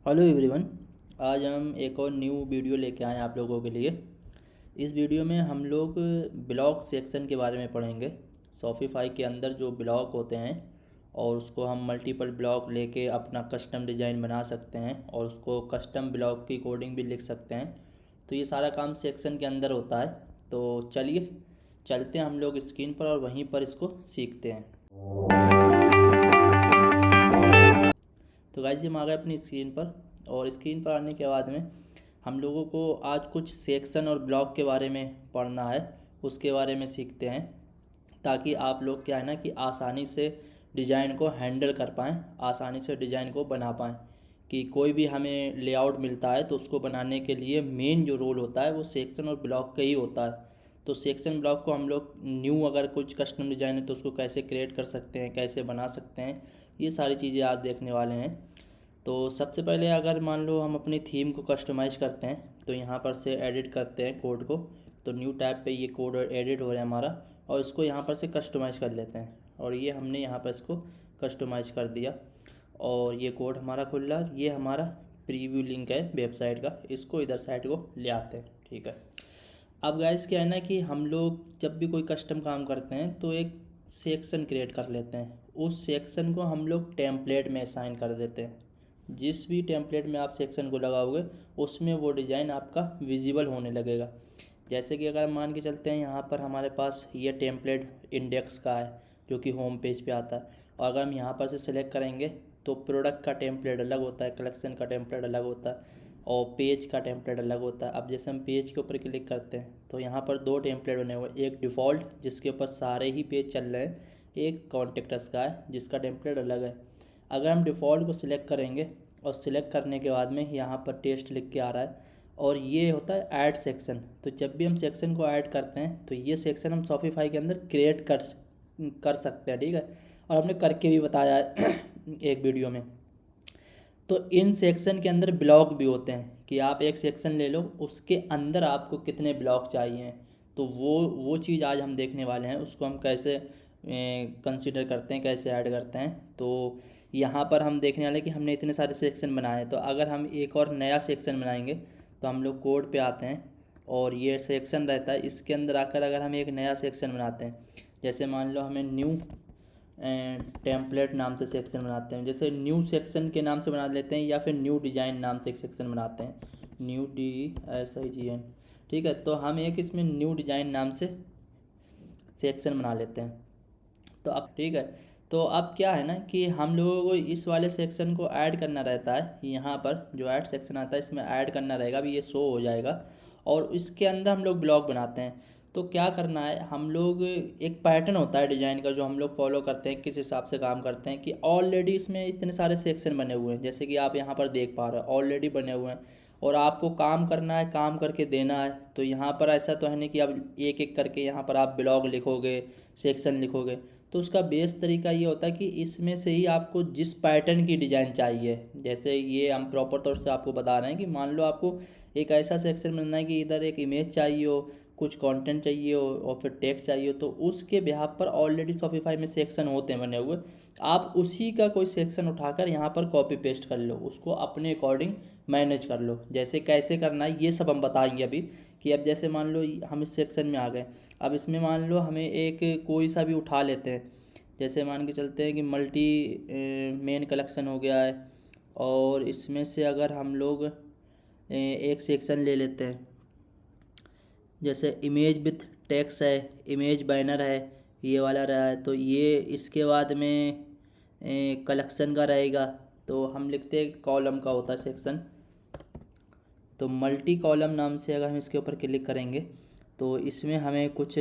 Hello everyone. आज हम एक और न्यू वीडियो लेके आए हैं आप लोगों के लिए। इस वीडियो में हम लोग ब्लॉग सेक्शन के बारे में पढ़ेंगे। शॉपिफाई के अंदर जो ब्लॉग होते हैं और उसको हम मल्टीपल ब्लॉग लेके अपना कस्टम डिज़ाइन बना सकते हैं और उसको कस्टम ब्लॉग की कोडिंग भी लिख सकते हैं। तो ये सारा काम सेक्शन के अंदर होता है। तो चलिए चलते हैं हम लोग स्क्रीन पर और वहीं पर इसको सीखते हैं। तो गाइस हम आ गए अपनी स्क्रीन पर और स्क्रीन पर आने के बाद में हम लोगों को आज कुछ सेक्शन और ब्लॉक के बारे में पढ़ना है, उसके बारे में सीखते हैं ताकि आप लोग क्या है ना कि आसानी से डिज़ाइन को हैंडल कर पाएँ, आसानी से डिज़ाइन को बना पाएँ। कि कोई भी हमें लेआउट मिलता है तो उसको बनाने के लिए मेन जो रोल होता है वो सेक्शन और ब्लॉक का ही होता है। तो सेक्शन ब्लॉक को हम लोग न्यू अगर कुछ कस्टम डिज़ाइन है तो उसको कैसे क्रिएट कर सकते हैं, कैसे बना सकते हैं, ये सारी चीज़ें आज देखने वाले हैं। तो सबसे पहले अगर मान लो हम अपनी थीम को कस्टमाइज़ करते हैं तो यहाँ पर से एडिट करते हैं कोड को। तो न्यू टैब पे ये कोड एडिट हो रहा है हमारा और इसको यहाँ पर से कस्टमाइज़ कर लेते हैं और ये हमने यहाँ पर इसको कस्टमाइज़ कर दिया और ये कोड हमारा खुल रहा है। ये हमारा प्रीव्यू लिंक है वेबसाइट का, इसको इधर साइड को ले आते हैं। ठीक है, अब गाइस क्या है ना कि हम लोग जब भी कोई कस्टम काम करते हैं तो एक सेक्शन क्रिएट कर लेते हैं। उस सेक्शन को हम लोग टेम्पलेट में असाइन कर देते हैं। जिस भी टेम्पलेट में आप सेक्शन को लगाओगे उसमें वो डिज़ाइन आपका विजिबल होने लगेगा। जैसे कि अगर मान के चलते हैं यहाँ पर हमारे पास ये टेम्पलेट इंडेक्स का है जो कि होम पेज पे आता है और अगर हम यहाँ पर से सिलेक्ट करेंगे तो प्रोडक्ट का टेम्पलेट अलग होता है, कलेक्शन का टेम्पलेट अलग होता है और पेज का टेम्पलेट अलग होता है। अब जैसे हम पेज के ऊपर क्लिक करते हैं तो यहाँ पर दो टेम्पलेट बने हुए हैं, एक डिफ़ॉल्ट जिसके ऊपर सारे ही पेज चल रहे हैं, एक कॉन्टेक्ट्स का है जिसका टेम्पलेट अलग है। अगर हम डिफ़ॉल्ट को सिलेक्ट करेंगे और सिलेक्ट करने के बाद में यहाँ पर टेस्ट लिख के आ रहा है और ये होता है ऐड सेक्शन। तो जब भी हम सेक्शन को ऐड करते हैं तो ये सेक्शन हम शॉपिफाई के अंदर क्रिएट कर सकते हैं। ठीक है, और हमने करके भी बताया है एक वीडियो में। तो इन सेक्शन के अंदर ब्लॉक भी होते हैं कि आप एक सेक्शन ले लो उसके अंदर आपको कितने ब्लॉक चाहिए। तो वो चीज़ आज हम देखने वाले हैं, उसको हम कैसे कंसीडर करते हैं, कैसे ऐड करते हैं। तो यहाँ पर हम देखने वाले कि हमने इतने सारे सेक्शन बनाए हैं। तो अगर हम एक और नया सेक्शन बनाएंगे तो हम लोग कोड पे आते हैं और ये सेक्शन रहता है, इसके अंदर आकर अगर हम एक नया सेक्शन बनाते हैं, जैसे मान लो हमें न्यू टेम्पलेट नाम से सेक्शन बनाते हैं, जैसे न्यू सेक्शन के नाम से बना लेते हैं या फिर न्यू डिज़ाइन नाम से एक सेक्शन बनाते हैं, NewDesign। ठीक है, तो हम एक इसमें न्यू डिज़ाइन नाम से सेक्शन बना लेते हैं। तो अब ठीक है, तो अब क्या है ना कि हम लोगों को इस वाले सेक्शन को ऐड करना रहता है। यहाँ पर जो ऐड सेक्शन आता है इसमें ऐड करना रहेगा, अभी ये शो हो जाएगा और इसके अंदर हम लोग ब्लॉग बनाते हैं। तो क्या करना है, हम लोग एक पैटर्न होता है डिज़ाइन का जो हम लोग फॉलो करते हैं, किस हिसाब से काम करते हैं कि ऑलरेडी इसमें इतने सारे सेक्शन बने हुए हैं, जैसे कि आप यहाँ पर देख पा रहे हो ऑलरेडी बने हुए हैं और आपको काम करना है, काम करके देना है। तो यहाँ पर ऐसा तो है नहीं कि अब एक एक करके यहाँ पर आप ब्लॉग लिखोगे, सेक्शन लिखोगे। तो उसका बेस तरीका ये होता है कि इसमें से ही आपको जिस पैटर्न की डिज़ाइन चाहिए, जैसे ये हम प्रॉपर तौर से आपको बता रहे हैं कि मान लो आपको एक ऐसा सेक्शन बनना है कि इधर एक इमेज चाहिए हो, कुछ कंटेंट चाहिए हो और फिर टेक्स्ट चाहिए हो, तो उसके बिहाफ पर ऑलरेडी शॉपिफाई में सेक्शन होते हैं बने हुए। आप उसी का कोई सेक्शन उठाकर यहाँ पर कॉपी पेस्ट कर लो, उसको अपने अकॉर्डिंग मैनेज कर लो। जैसे कैसे करना है ये सब हम बताएंगे अभी। कि अब जैसे मान लो हम इस सेक्शन में आ गए, अब इसमें मान लो हमें एक कोई सा भी उठा लेते हैं, जैसे मान के चलते हैं कि मल्टी मेन कलेक्शन हो गया है और इसमें से अगर हम लोग एक सेक्शन ले लेते हैं, जैसे इमेज विथ टेक्स्ट है, इमेज बैनर है, ये वाला रहा है। तो ये इसके बाद में कलेक्शन का रहेगा, तो हम लिखते हैं कॉलम का होता है सेक्शन। तो मल्टी कॉलम नाम से अगर हम इसके ऊपर क्लिक करेंगे तो इसमें हमें कुछ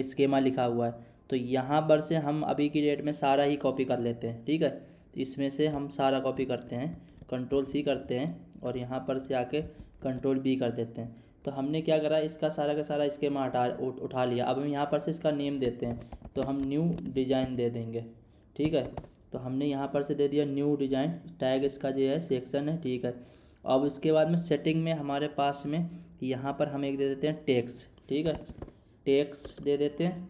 स्केमा लिखा हुआ है। तो यहाँ पर से हम अभी की डेट में सारा ही कॉपी कर लेते हैं। ठीक है, तो इसमें से हम सारा कॉपी करते हैं, कंट्रोल C करते हैं और यहाँ पर से आके कंट्रोल V कर देते हैं। तो हमने क्या करा, इसका सारा का सारा स्केमा उठा लिया। अब हम यहाँ पर से इसका नेम देते हैं, तो हम न्यू डिज़ाइन दे देंगे। ठीक है, तो हमने यहाँ पर से दे दिया न्यू डिज़ाइन, टैग इसका जो है सेक्शन है। ठीक है, अब इसके बाद में सेटिंग में हमारे पास में यहाँ पर हम एक दे देते हैं टेक्स्ट। ठीक है, टेक्स्ट दे देते हैं,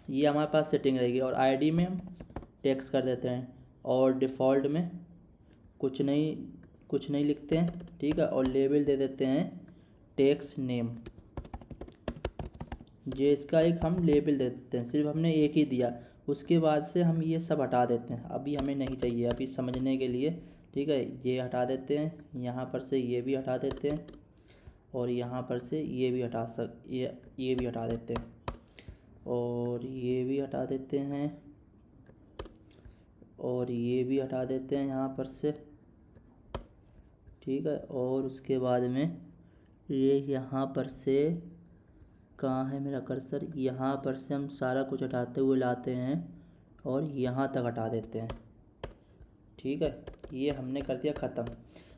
ये हमारे पास सेटिंग रहेगी और ID में हम टेक्स्ट कर देते हैं और डिफ़ॉल्ट में कुछ नहीं, कुछ नहीं लिखते हैं, ठीक है। और लेबल दे देते हैं टेक्स्ट नेम, ये इसका एक हम लेबल दे देते हैं, सिर्फ हमने एक ही दिया। उसके बाद से हम ये सब हटा देते हैं, अभी हमें नहीं चाहिए अभी समझने के लिए, ठीक है। ये हटा देते हैं, यहाँ पर से ये भी हटा देते हैं, और यहाँ पर से ये भी ये भी हटा देते हैं, और ये भी हटा देते हैं, और ये भी हटा देते हैं यहाँ पर से, ठीक है। और उसके बाद में ये यहाँ पर से, कहाँ है मेरा कर्सर, यहाँ पर से हम सारा कुछ हटाते हुए लाते हैं और यहाँ तक हटा देते हैं, ठीक है। ये हमने कर दिया ख़त्म।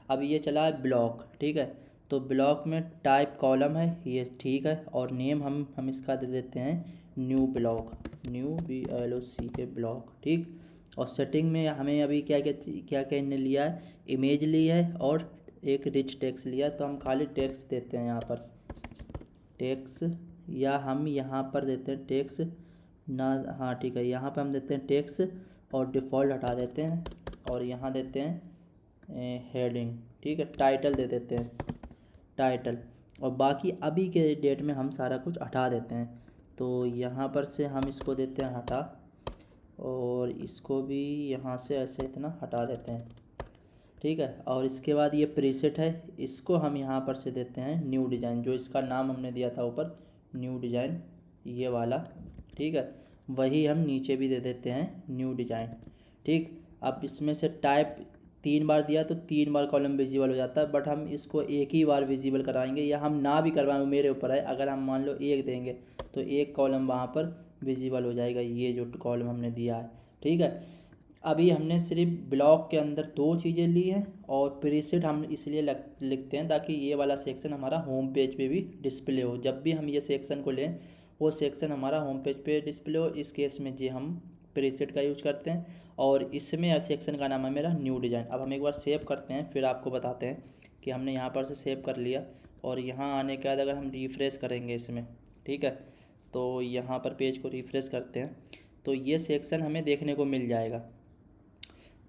अब ये चला है ब्लॉक, ठीक है। तो ब्लॉक में टाइप कॉलम है ये, ठीक है। और नेम हम इसका दे देते हैं new block, new BLOCK block, ठीक। और सेटिंग में हमें अभी क्या क्या इन्हें लिया है, इमेज ली है और एक रिच टेक्स्ट लिया है, तो हम खाली टेक्स्ट देते हैं यहाँ पर टेक्स्ट, या हम यहाँ पर देते हैं टेक्स्ट ना, हाँ ठीक है, यहाँ पर हम देते हैं टेक्स्ट और डिफ़ॉल्ट हटा देते हैं, और यहाँ देते हैं हेडिंग, ठीक है। टाइटल दे देते हैं टाइटल, और बाकी अभी के डेट में हम सारा कुछ हटा देते हैं। तो यहाँ पर से हम इसको देते हैं हटा, और इसको भी यहाँ से ऐसे इतना हटा देते हैं, ठीक है। और इसके बाद ये प्रीसेट है, इसको हम यहाँ पर से देते हैं न्यू डिज़ाइन, जो इसका नाम हमने दिया था ऊपर न्यू डिज़ाइन, ये वाला, ठीक है। वही हम नीचे भी दे देते हैं न्यू डिज़ाइन, ठीक। अब इसमें से टाइप 3 बार दिया तो 3 बार कॉलम विजिबल हो जाता है, बट हम इसको एक ही बार विजिबल कराएंगे, या हम ना भी करवाएं, मेरे ऊपर है। अगर हम मान लो एक देंगे तो एक कॉलम वहाँ पर विजिबल हो जाएगा, ये जो कॉलम हमने दिया है, ठीक है। अभी हमने सिर्फ ब्लॉक के अंदर 2 चीज़ें ली हैं, और प्रीसेट हम इसलिए लिखते हैं ताकि ये वाला सेक्शन हमारा होम पेज पे भी डिस्प्ले हो। जब भी हम ये सेक्शन को लें वो सेक्शन हमारा होम पेज पे डिस्प्ले हो, इस केस में जी हम प्रीसेट का यूज करते हैं। और इसमें सेक्शन का नाम है मेरा न्यू डिज़ाइन। अब हम एक बार सेव करते हैं, फिर आपको बताते हैं कि हमने यहाँ पर से सेव कर लिया। और यहाँ आने के बाद अगर हम रिफ़्रेश करेंगे इसमें, ठीक है, तो यहाँ पर पेज को रिफ़्रेश करते हैं तो ये सेक्शन हमें देखने को मिल जाएगा।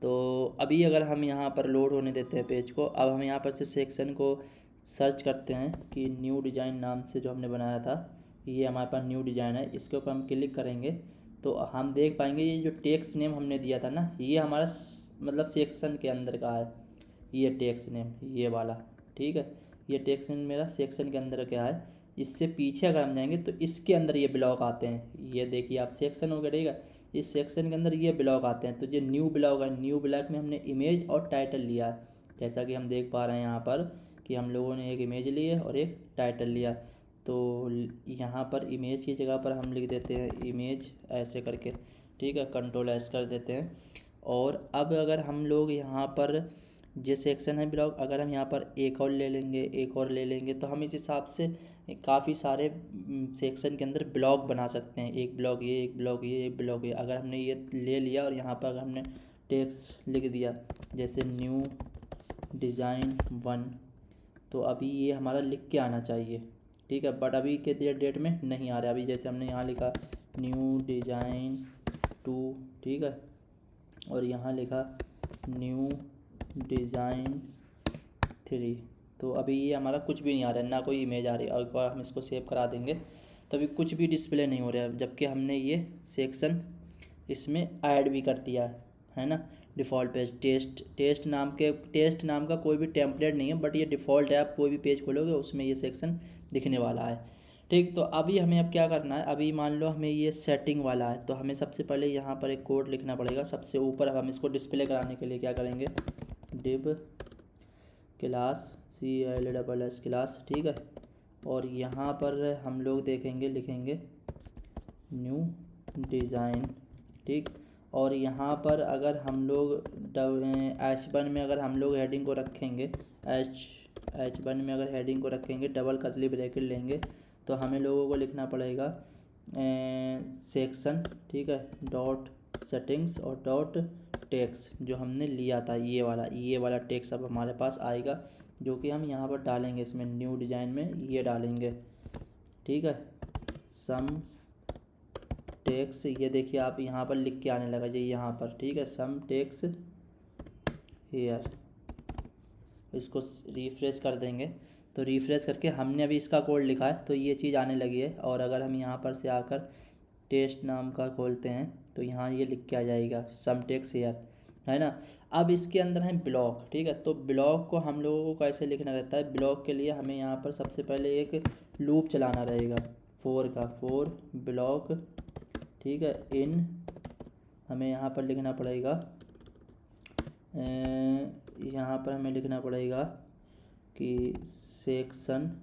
तो अभी अगर हम यहाँ पर लोड होने देते हैं पेज को, अब हम यहाँ पर से सेक्शन को सर्च करते हैं कि न्यू डिज़ाइन नाम से जो हमने बनाया था, ये हमारे पास न्यू डिज़ाइन है। इसके ऊपर हम क्लिक करेंगे तो हम देख पाएंगे ये जो टेक्स्ट नेम हमने दिया था ना, ये हमारा मतलब सेक्शन के अंदर का है, ये टेक्स्ट नेम ये वाला, ठीक है। ये टेक्स्ट नेम मेरा सेक्शन के अंदर क्या है। इससे पीछे अगर हम जाएंगे तो इसके अंदर ये ब्लॉक आते हैं, ये देखिए आप सेक्शन हो गया, ठीक है। इस सेक्शन के अंदर ये ब्लॉक आते हैं, तो ये न्यू ब्लॉक है। न्यू ब्लॉक में हमने इमेज और टाइटल लिया है, जैसा कि हम देख पा रहे हैं यहाँ पर कि हम लोगों ने एक इमेज ली है और एक टाइटल लिया। तो यहाँ पर इमेज की जगह पर हम लिख देते हैं इमेज ऐसे करके, ठीक है, Ctrl+S कर देते हैं। और अब अगर हम लोग यहाँ पर ये सेक्शन है ब्लॉक, अगर हम यहाँ पर एक और ले लेंगे, एक और ले लेंगे, तो हम इस हिसाब से काफ़ी सारे सेक्शन के अंदर ब्लॉक बना सकते हैं। एक ब्लॉक ये, एक ब्लॉक ये, एक ब्लॉक ये। अगर हमने ये ले लिया और यहाँ पर अगर हमने टेक्स्ट लिख दिया जैसे न्यू डिज़ाइन 1, तो अभी ये हमारा लिख के आना चाहिए, ठीक है। बट अभी के डेट में नहीं आ रहा। अभी जैसे हमने यहाँ लिखा न्यू डिज़ाइन 2, ठीक है, और यहाँ लिखा न्यू डिज़ाइन 3, तो अभी ये हमारा कुछ भी नहीं आ रहा है, ना कोई इमेज आ रही है। और एक बार हम इसको सेव करा देंगे तो अभी कुछ भी डिस्प्ले नहीं हो रहा है, जबकि हमने ये सेक्शन इसमें ऐड भी कर दिया है ना। डिफ़ॉल्ट पेज टेस्ट नाम का कोई भी टेम्पलेट नहीं है, बट ये डिफ़ॉल्ट है। आप कोई भी पेज खोलोगे उसमें ये सेक्शन दिखने वाला है, ठीक। तो अभी हमें अब क्या करना है, अभी मान लो हमें ये सेटिंग वाला है, तो हमें सबसे पहले यहाँ पर एक कोड लिखना पड़ेगा सबसे ऊपर। अब हम इसको डिस्प्ले कराने के लिए क्या करेंगे, डिव क्लास CLSS क्लास, ठीक है। और यहाँ पर हम लोग देखेंगे, लिखेंगे न्यू डिज़ाइन, ठीक। और यहाँ पर अगर हम लोग H1 में अगर हम लोग हेडिंग को रखेंगे, H1 में अगर हेडिंग को रखेंगे, डबल कर्ली ब्रैकेट लेंगे, तो हमें लोगों को लिखना पड़ेगा सेक्शन, ठीक है, डॉट सेटिंग्स और डॉट टेक्स्ट जो हमने लिया था, ये वाला टेक्स्ट अब हमारे पास आएगा, जो कि हम यहाँ पर डालेंगे इसमें न्यू डिज़ाइन में ये डालेंगे, ठीक है। सम टेक्स्ट, ये देखिए आप यहाँ पर लिख के आने लगा जी यहाँ पर, ठीक है। सम टेक्स्ट हेयर, इसको रिफ़्रेश कर देंगे तो रिफ़्रेश करके हमने अभी इसका कोड लिखा है तो ये चीज़ आने लगी है। और अगर हम यहाँ पर से आकर टेस्ट नाम का खोलते हैं तो यहाँ ये लिख के आ जाएगा सम टेक्स्ट हेयर, है ना। अब इसके अंदर है ब्लॉक, ठीक है। तो ब्लॉक को हम लोगों को कैसे लिखना रहता है, ब्लॉक के लिए हमें यहाँ पर सबसे पहले एक लूप चलाना रहेगा फोर ब्लॉक, ठीक है। इन हमें यहाँ पर लिखना पड़ेगा, यहाँ पर हमें लिखना पड़ेगा कि सेक्शन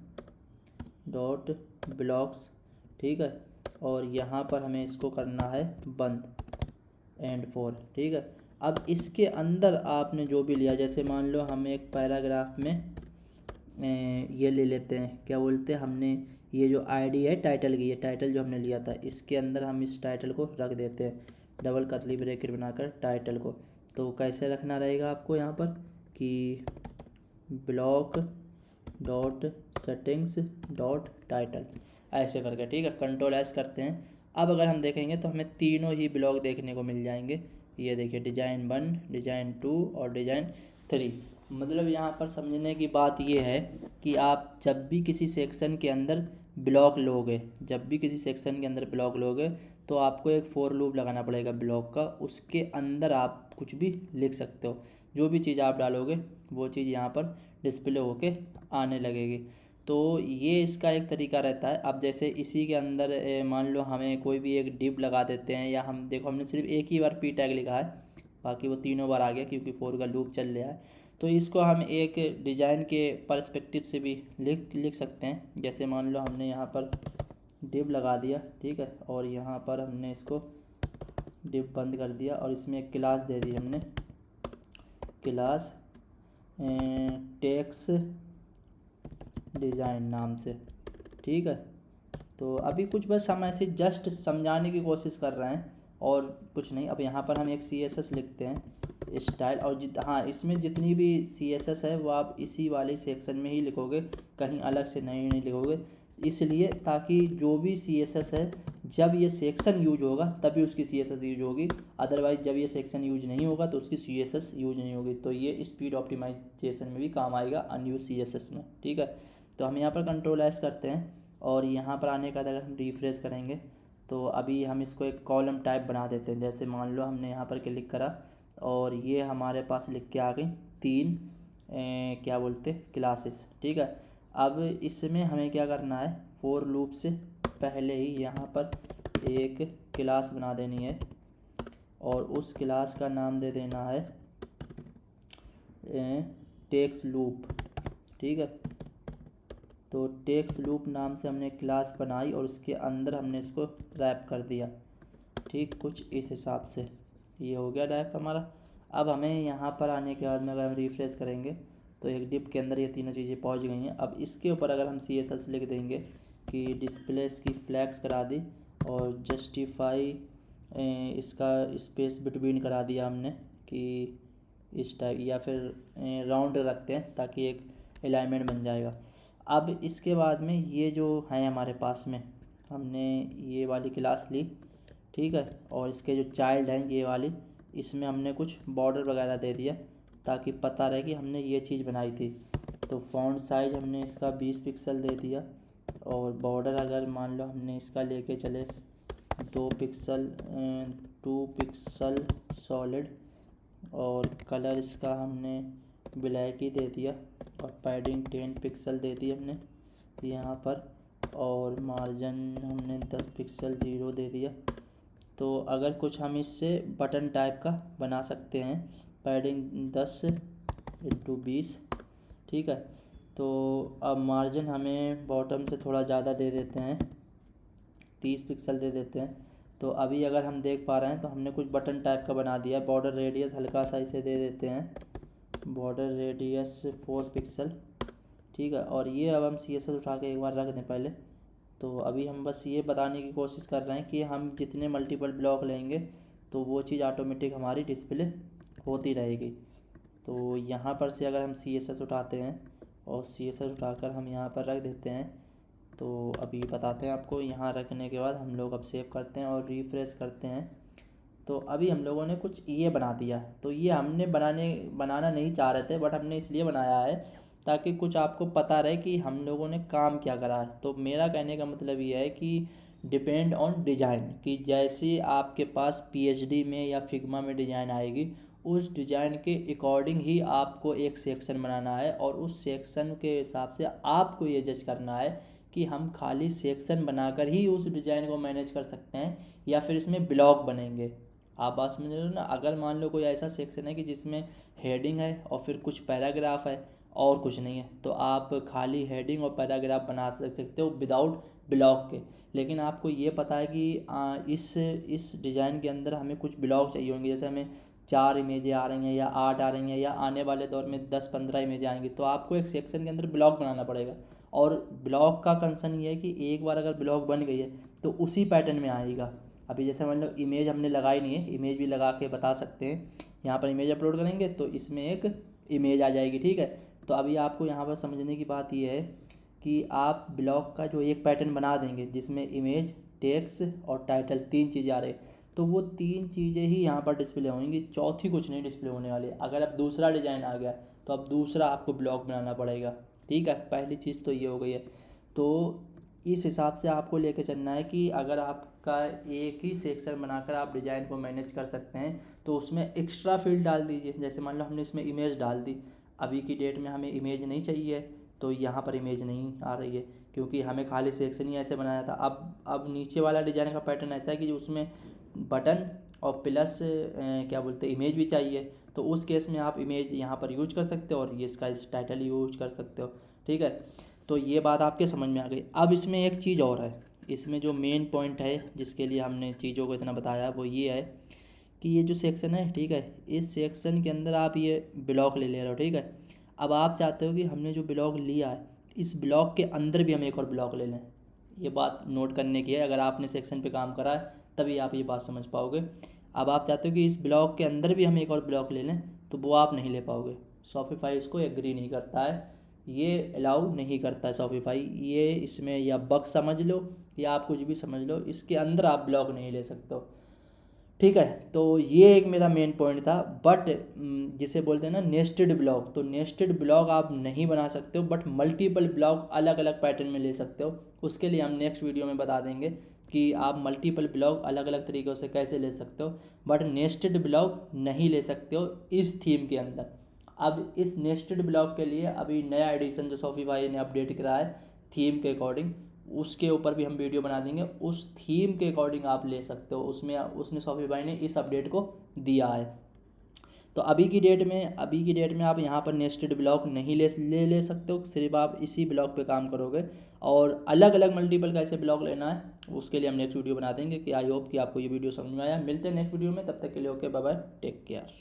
डॉट ब्लॉक्स, ठीक है। और यहाँ पर हमें इसको करना है बंद एंड फोर, ठीक है। अब इसके अंदर आपने जो भी लिया, जैसे मान लो हम एक पैराग्राफ में ये ले लेते हैं, क्या बोलते हैं, हमने ये जो आईडी है टाइटल की, ये टाइटल जो हमने लिया था, इसके अंदर हम इस टाइटल को रख देते हैं डबल कर्ली ब्रैकेट बनाकर टाइटल को। तो कैसे रखना रहेगा आपको यहाँ पर कि block dot settings dot title, ऐसे करके, ठीक है। कंट्रोल एस करते हैं। अब अगर हम देखेंगे तो हमें तीनों ही ब्लॉक देखने को मिल जाएंगे। ये देखिए डिज़ाइन 1, डिज़ाइन 2 और डिज़ाइन 3। मतलब यहाँ पर समझने की बात ये है कि आप जब भी किसी सेक्शन के अंदर ब्लॉक लोगे, तो आपको एक फॉर लूप लगाना पड़ेगा ब्लॉक का। उसके अंदर आप कुछ भी लिख सकते हो, जो भी चीज़ आप डालोगे वो चीज़ यहाँ पर डिस्प्ले होके आने लगेगी। तो ये इसका एक तरीका रहता है। अब जैसे इसी के अंदर मान लो हमें कोई भी एक डिव लगा देते हैं, या हम देखो हमने सिर्फ एक ही बार पी टैग लिखा है, बाकी वो तीनों बार आ गया क्योंकि फोर का लूप चल रहा है। तो इसको हम एक डिज़ाइन के पर्सपेक्टिव से भी लिख सकते हैं। जैसे मान लो हमने यहाँ पर डिव लगा दिया, ठीक है, और यहाँ पर हमने इसको डिव बंद कर दिया और इसमें एक क्लास दे दी हमने, क्लास टेक्स डिज़ाइन नाम से, ठीक है। तो अभी कुछ बस हम ऐसे जस्ट समझाने की कोशिश कर रहे हैं और कुछ नहीं। अब यहाँ पर हम एक CSS लिखते हैं स्टाइल, और हाँ, इसमें जितनी भी CSS है वो आप इसी वाले सेक्शन में ही लिखोगे, कहीं अलग से नहीं लिखोगे। इसलिए ताकि जो भी CSS है जब ये सेक्शन यूज होगा तभी उसकी CSS यूज होगी, अदरवाइज जब ये सेक्शन यूज नहीं होगा तो उसकी CSS यूज नहीं होगी। तो ये स्पीड ऑप्टिमाइजेशन में भी काम आएगा अनयूज CSS में, ठीक है। तो हम यहाँ पर कंट्रोल एस करते हैं और यहाँ पर आने के बाद अगर हम रिफ्रेश करेंगे तो अभी हम इसको एक कॉलम टाइप बना देते हैं। जैसे मान लो हमने यहाँ पर क्लिक करा और ये हमारे पास लिख के आ गई 3 क्या बोलते क्लासेस, ठीक है। अब इसमें हमें क्या करना है, फॉर लूप से पहले ही यहाँ पर एक क्लास बना देनी है और उस क्लास का नाम दे देना है टेक्स्ट लूप, ठीक है। तो टेक्स्ट लूप नाम से हमने क्लास बनाई और उसके अंदर हमने इसको रैप कर दिया, ठीक, कुछ इस हिसाब से ये हो गया रैप हमारा। अब हमें यहाँ पर आने के बाद में अगर हम रिफ्रेश करेंगे तो एक डिप के अंदर ये तीनों चीज़ें पहुँच गई हैं। अब इसके ऊपर अगर हम CSS लिख देंगे कि डिस्प्लेस की फ्लैक्स करा दी और जस्टिफाई इसका स्पेस बिटवीन करा दिया हमने कि इस टाइप, या फिर राउंड रखते हैं ताकि एक अलाइनमेंट बन जाएगा। अब इसके बाद में ये जो है हमारे पास में, हमने ये वाली क्लास ली, ठीक है, और इसके जो चाइल्ड हैं ये वाली, इसमें हमने कुछ बॉर्डर वगैरह दे दिया ताकि पता रहे कि हमने ये चीज़ बनाई थी। तो फ़ॉन्ट साइज हमने इसका 20 पिक्सल दे दिया और बॉर्डर अगर मान लो हमने इसका लेके चले 2 पिक्सल सॉलिड, और कलर इसका हमने ब्लैक ही दे दिया और पैडिंग 10 पिक्सल दे दी हमने यहाँ पर, और मार्जिन हमने 10 पिक्सल 0 दे दिया। तो अगर कुछ हम इससे बटन टाइप का बना सकते हैं, पैडिंग 10x20, ठीक है। तो अब मार्जिन हमें बॉटम से थोड़ा ज़्यादा दे देते हैं, 30 पिक्सल दे देते हैं। तो अभी अगर हम देख पा रहे हैं तो हमने कुछ बटन टाइप का बना दिया। बॉर्डर रेडियस हल्का सा इसे दे देते हैं, बॉर्डर रेडियस 4 पिक्सल, ठीक है। और ये अब हम CSS उठा के एक बार रख दें पहले। तो अभी हम बस ये बताने की कोशिश कर रहे हैं कि हम जितने मल्टीपल ब्लॉक लेंगे तो वो चीज़ ऑटोमेटिक हमारी डिस्प्ले होती रहेगी। तो यहाँ पर से अगर हम CSS उठाते हैं और CSS उठाकर हम यहाँ पर रख देते हैं, तो अभी बताते हैं आपको। यहाँ रखने के बाद हम लोग अब सेव करते हैं और रिफ्रेश करते हैं तो अभी हम लोगों ने कुछ ये बना दिया। तो ये हमने बनाना नहीं चाह रहे थे, बट हमने इसलिए बनाया है ताकि कुछ आपको पता रहे कि हम लोगों ने काम क्या करा है। तो मेरा कहने का मतलब ये है कि डिपेंड ऑन डिज़ाइन, कि जैसे आपके पास पीएचडी में या फिग्मा में डिज़ाइन आएगी, उस डिज़ाइन के अकॉर्डिंग ही आपको एक सेक्शन बनाना है, और उस सेक्शन के हिसाब से आपको ये जज करना है कि हम खाली सेक्शन बनाकर ही उस डिज़ाइन को मैनेज कर सकते हैं या फिर इसमें ब्लॉक बनेंगे। आप बात समझ रहे हो ना। अगर मान लो कोई ऐसा सेक्शन है कि जिसमें हेडिंग है और फिर कुछ पैराग्राफ है और कुछ नहीं है, तो आप खाली हेडिंग और पैराग्राफ बना सकते हो विदाउट ब्लॉक के। लेकिन आपको ये पता है कि इस डिज़ाइन के अंदर हमें कुछ ब्लॉक चाहिए होंगे, जैसे हमें 4 इमेजें आ रही हैं या 8 आ रही हैं या आने वाले दौर में 10-15 इमेजें आएंगी, तो आपको एक सेक्शन के अंदर ब्लॉक बनाना पड़ेगा। और ब्लॉक का कंसर्न ये है कि एक बार अगर ब्लॉक बन गई है तो उसी पैटर्न में आएगा। अभी जैसे मान लो इमेज हमने लगाई नहीं है, इमेज भी लगा के बता सकते हैं। यहाँ पर इमेज अपलोड करेंगे तो इसमें एक इमेज आ जाएगी, ठीक है। तो अभी आपको यहाँ पर समझने की बात यह है कि आप ब्लॉक का जो एक पैटर्न बना देंगे जिसमें इमेज, टेक्स्ट और टाइटल 3 चीज़ें आ रही, तो वो 3 चीज़ें ही यहाँ पर डिस्प्ले होंगी, चौथी कुछ नहीं डिस्प्ले होने वाली। अगर अब दूसरा डिज़ाइन आ गया तो अब दूसरा आपको ब्लॉक बनाना पड़ेगा, ठीक है। पहली चीज़ तो ये हो गई है। तो इस हिसाब से आपको लेके चलना है कि अगर आपका एक ही सेक्शन बनाकर आप डिज़ाइन को मैनेज कर सकते हैं तो उसमें एक्स्ट्रा फील्ड डाल दीजिए। जैसे मान लो हमने इसमें इमेज डाल दी, अभी की डेट में हमें इमेज नहीं चाहिए तो यहाँ पर इमेज नहीं आ रही है क्योंकि हमें खाली सेक्शन ही ऐसे बनाया था। अब नीचे वाला डिज़ाइन का पैटर्न ऐसा है कि उसमें बटन और प्लस क्या बोलते हैं इमेज भी चाहिए, तो उस केस में आप इमेज यहाँ पर यूज कर सकते हो और ये इसका टाइटल यूज कर सकते हो, ठीक है। तो ये बात आपके समझ में आ गई। अब इसमें एक चीज़ और है, इसमें जो मेन पॉइंट है जिसके लिए हमने चीज़ों को इतना बताया वो ये है कि ये जो सेक्शन है, ठीक है, इस सेक्शन के अंदर आप ये ब्लॉक ले रहे हो, ठीक है। अब आप चाहते हो कि हमने जो ब्लॉक लिया है इस ब्लॉक के अंदर भी हम एक और ब्लॉक ले लें। ये बात नोट करने की है, अगर आपने सेक्शन पे काम करा है तभी आप ये बात समझ पाओगे। अब आप चाहते हो कि इस ब्लॉक के अंदर भी हम एक और ब्लॉक ले लें, तो वो आप नहीं ले पाओगे। शॉपिफाई इसको एग्री नहीं करता है, ये अलाउ नहीं करता है शॉपिफाई। ये इसमें या बग समझ लो या आप कुछ भी समझ लो, इसके अंदर आप ब्लॉक नहीं ले सकते हो, ठीक है। तो ये एक मेरा मेन पॉइंट था। बट जिसे बोलते हैं ना नेस्टेड ब्लॉक, तो नेस्टेड ब्लॉक आप नहीं बना सकते हो, बट मल्टीपल ब्लॉक अलग अलग पैटर्न में ले सकते हो। उसके लिए हम नेक्स्ट वीडियो में बता देंगे कि आप मल्टीपल ब्लॉक अलग अलग तरीक़ों से कैसे ले सकते हो, बट नेस्टेड ब्लॉक नहीं ले सकते हो इस थीम के अंदर। अब इस नेस्टेड ब्लॉक के लिए अभी नया एडिशन जो शॉपिफाई ने अपडेट करा है थीम के अकॉर्डिंग, उसके ऊपर भी हम वीडियो बना देंगे। उस थीम के अकॉर्डिंग आप ले सकते हो, उसमें उसने शॉपिफाई ने इस अपडेट को दिया है। तो अभी की डेट में आप यहाँ पर नेस्टेड ब्लॉक नहीं ले सकते हो, सिर्फ आप इसी ब्लॉक पे काम करोगे। और अलग अलग मल्टीपल कैसे ब्लॉक लेना है उसके लिए हम नेक्स्ट वीडियो बना देंगे। कि आई होप कि आपको ये वीडियो समझ में आया। मिलते हैं नेक्स्ट वीडियो में, तब तक के लिए okay, bye bye, take care.